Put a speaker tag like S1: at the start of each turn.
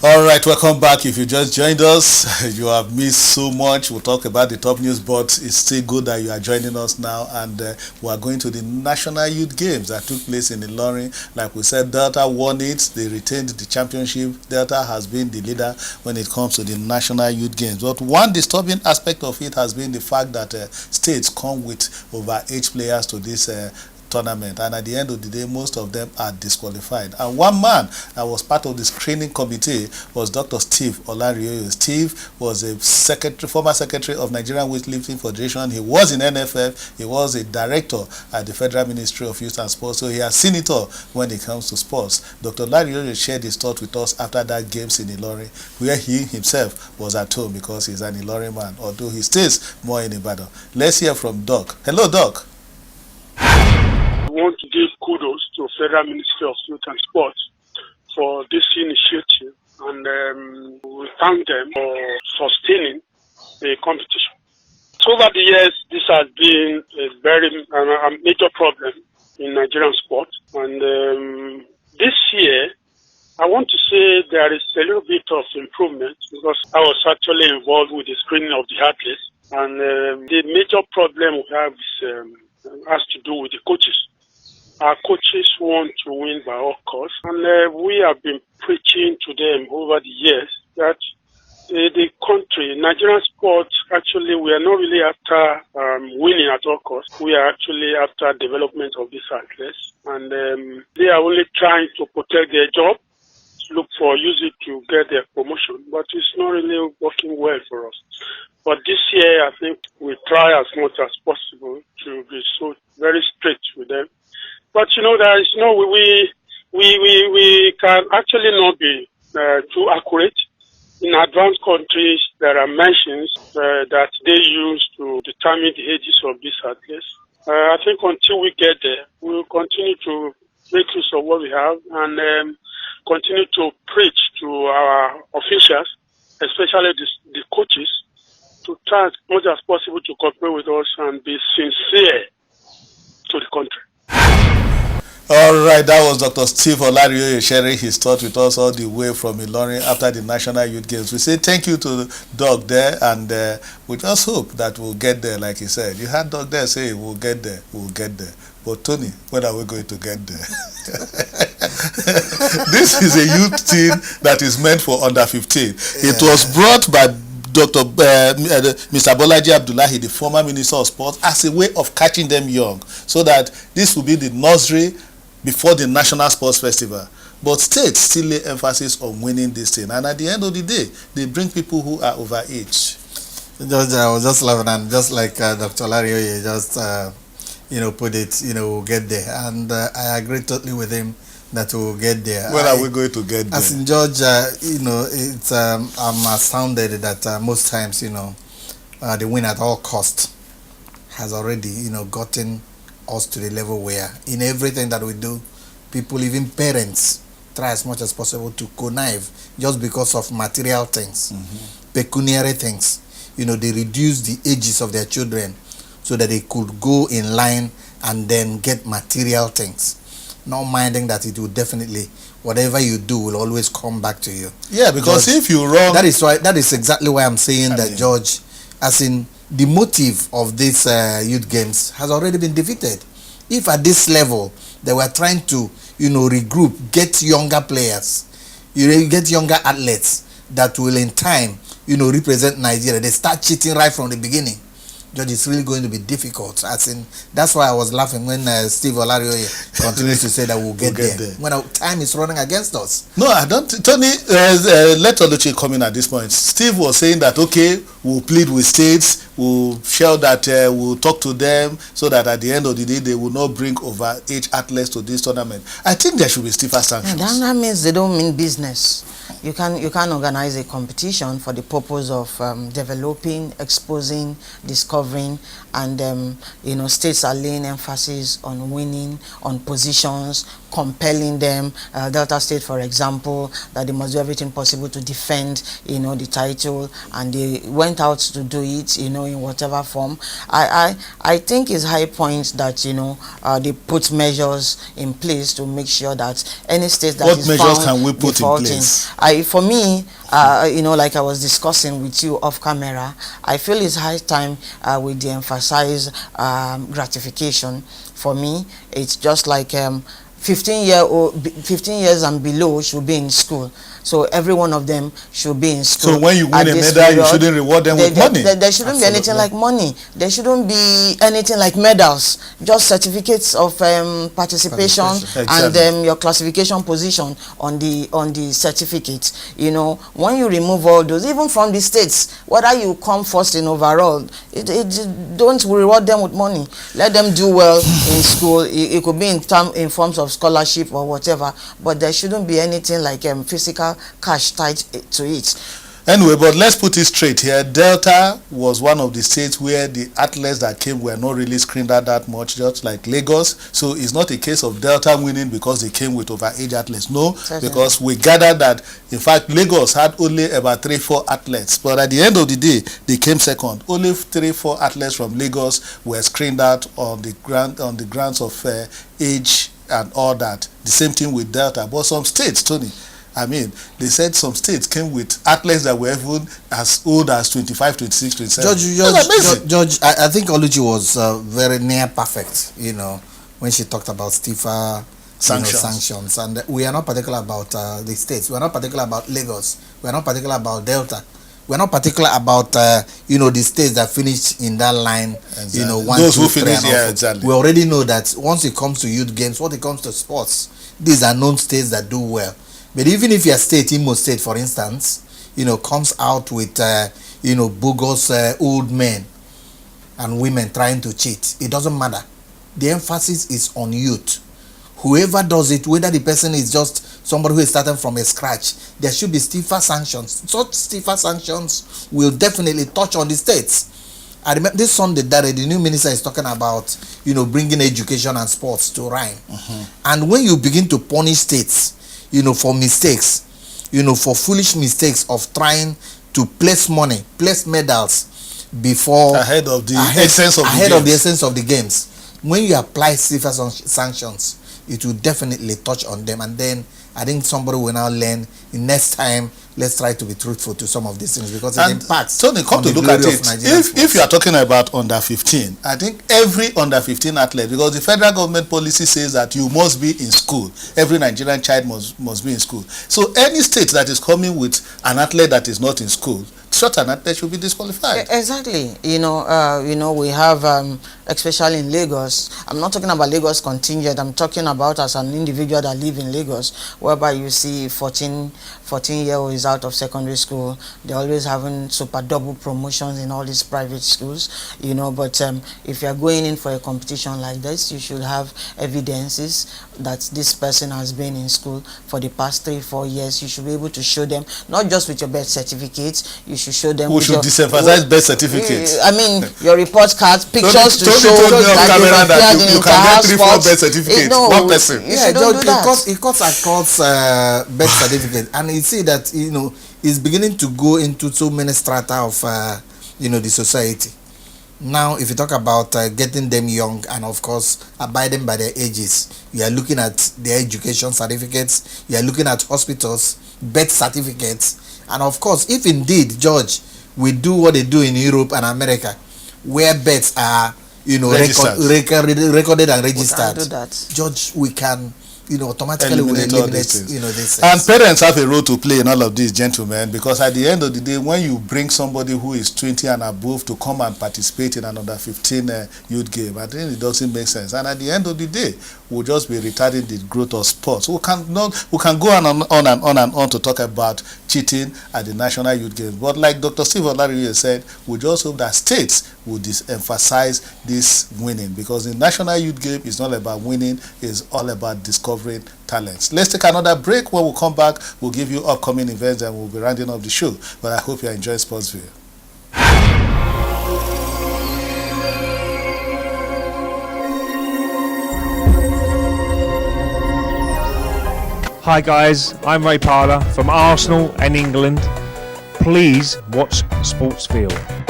S1: All right, welcome back. If you just joined us, you have missed so much. We'll talk about the top news, but it's still good that you are joining us now. And we are going to the National Youth Games that took place in Ilorin. Like we said, Delta won it. They retained the championship. Delta has been the leader when it comes to the National Youth Games. But one disturbing aspect of it has been the fact that states come with overage players to this tournament, and at the end of the day most of them are disqualified. And one man that was part of the screening committee was Dr. Steve OLARINOYE. Steve was a former secretary of Nigerian Weightlifting Federation. He was in NFF. He was a director at the Federal Ministry of Youth and Sports, so he has seen it all when it comes to sports. Dr. OLARINOYE shared his thoughts with us after that games in Ilorin, where he himself was at home because he's an Ilorin man, although he stays more in Ibadan. Let's hear from Doc. Hello, Doc.
S2: I want to give kudos to Federal Ministry of Youth and Sports for this initiative, and we thank them for sustaining the competition. Over the years, this has been a very major problem in Nigerian sport, and this year, I want to say there is a little bit of improvement because I was actually involved with the screening of the athletes, and the major problem we have is has to do with the coaches. Our coaches want to win by all costs, and we have been preaching to them over the years that the country, Nigerian sports, actually we are not really after winning at all costs. We are actually after development of these athletes, and they are only trying to protect their job, look for use it to get their promotion, but it's not really working well for us. But this year, I think we try as much as possible to be so very strict with them. But there is no we can actually not be too accurate. In advanced countries, there are mentions that they use to determine the ages of these athletes. I think until we get there, we will continue to make use of what we have and continue to preach to our officials, especially the coaches, to try as much as possible to cooperate with us and be sincere to the country.
S1: All right, that was Dr. Steve OLARINOYE sharing his thoughts with us all the way from Ilorin after the National Youth Games. We say thank you to Doc there, and we just hope that we'll get there, like he said. You had Doc there say we'll get there. But Tony, when are we going to get there? This is a youth team that is meant for under 15. It was brought by Dr. Mr. Bolaji Abdullahi, the former Minister of Sports, as a way of catching them young, so that this will be the nursery before the National Sports Festival. But states still lay emphasis on winning this thing, and at the end of the day, they bring people who are over age.
S3: I was just laughing, and just like Dr. OLARINOYE just put it, we'll get there, and I agree totally with him that we'll get there.
S1: When are we going to get there?
S3: As in George, it's I'm astounded that most times, the win at all cost has already, gotten us to the level where in everything that we do, people, even parents, try as much as possible to connive just because of material things, pecuniary things. They reduce the ages of their children so that they could go in line and then get material things, not minding that it will definitely, whatever you do will always come back to you.
S1: Yeah, because George, if you wrong,
S3: that is exactly why I'm saying that, George, as in the motive of these youth games has already been defeated. If at this level they were trying to regroup, get younger players, get younger athletes that will in time represent Nigeria, they start cheating right from the beginning, George, it's really going to be difficult. That's why I was laughing when Steve OLARINOYE continues to say that we'll get there. When our time is running against us.
S1: No, I don't. Tony, let Oluchi come in at this point. Steve was saying that, okay, we'll plead with states, we'll show that we'll talk to them so that at the end of the day, they will not bring overage athletes to this tournament. I think there should be stiffer sanctions.
S4: And that means they don't mean business. You can organize a competition for the purpose of developing, exposing, discovering, and states are laying emphasis on winning, on positions, compelling them. Delta State, for example, that they must do everything possible to defend, the title, and they went out to do it, in whatever form. I think it's high point that they put measures in place to make sure that any state that
S1: what
S4: is
S1: measures
S4: found
S1: can we put
S4: defaulting,
S1: in place?
S4: for me, like I was discussing with you off camera, I feel it's high time we de-emphasize gratification. For me, it's just like 15 years and below should be in school. So every one of them should be in school.
S1: So when you win a medal, you shouldn't reward them with money.
S4: There shouldn't be anything like money. There shouldn't be anything like medals. Just certificates of participation and your classification position on the certificate. When you remove all those, even from the states, whether you come first in overall, don't reward them with money. Let them do well in school. It could be in forms of scholarship or whatever, but there shouldn't be anything like physical cash tied to it.
S1: Anyway, but let's put it straight here. Delta was one of the states where the athletes that came were not really screened out that much, just like Lagos. So it's not a case of Delta winning because they came with overage athletes. No, because we gathered that, in fact, Lagos had only about 3-4 athletes. But at the end of the day, they came second. Only 3-4 athletes from Lagos were screened out on the grounds of age and all that. The same thing with Delta. But some states, Tony, they said some states came with athletes that were even as old as 25, 26, 27.
S3: George, I think Oluchi was very near perfect, when she talked about stiffer sanctions. And we are not particular about the states. We are not particular about Lagos. We are not particular about Delta. We are not particular about, the states that finished in that line,
S1: exactly.
S3: 1,
S1: those
S3: 2,
S1: who
S3: 3,
S1: finished, yeah, exactly.
S3: We already know that once it comes to youth games, when it comes to sports, these are known states that do well. But even if your state, Imo State, for instance, comes out with, bogus old men and women trying to cheat, it doesn't matter. The emphasis is on youth. Whoever does it, whether the person is just somebody who is starting from a scratch, there should be stiffer sanctions. Such stiffer sanctions will definitely touch on the states. I remember this Sunday that the new minister is talking about, bringing education and sports to rhyme. And when you begin to punish states, for mistakes, for foolish mistakes of trying to place money, place medals before
S1: ahead of the essence of the
S3: games. When you apply stiffer sanctions, it will definitely touch on them. And then I think somebody will now learn next time. Let's try to be truthful to some of these things because it impacts.
S1: Tony, come to look at it. If you are talking about under 15, I think every under 15 athlete, because the federal government policy says that you must be in school. Every Nigerian child must be in school. So any state that is coming with an athlete that is not in school, such an athlete should be disqualified.
S4: Exactly. We have, especially in Lagos, I'm not talking about Lagos contingent, I'm talking about as an individual that live in Lagos, whereby you see 14-year-olds out of secondary school, they're always having super double promotions in all these private schools, but if you're going in for a competition like this, you should have evidences that this person has been in school for the past 3-4 years. You should be able to show them, not just with your birth certificate, you should show them.
S1: We should disemphasize birth certificates.
S4: Your report cards, pictures to show
S1: that you can get 3-4 birth certificates. One person.
S3: It cuts across birth certificate, and you see that it's beginning to go into so many strata of the society. Now, if you talk about getting them young and of course abiding by their ages, you are looking at their education certificates, you are looking at hospitals, birth certificates, and of course, if indeed, George, we do what they do in Europe and America, where births are recorded and registered, George, we can automatically eliminate this.
S1: And parents have a role to play in all of this, gentlemen, because at the end of the day, when you bring somebody who is 20 and above to come and participate in an under 15 youth game, I think it doesn't make sense. And at the end of the day, we'll just be retarding the growth of sports. We can go on to talk about cheating at the national youth games. But like Dr. Steve OLARINOYE said, we just hope that states will emphasize this winning, because the national youth game is not about winning, it's all about discovering talents. Let's take another break. When we come back, we'll give you upcoming events and we'll be rounding up the show. But I hope you enjoy Sportsville.
S5: Hi guys, I'm Ray Parler from Arsenal and England. Please watch Sportsville.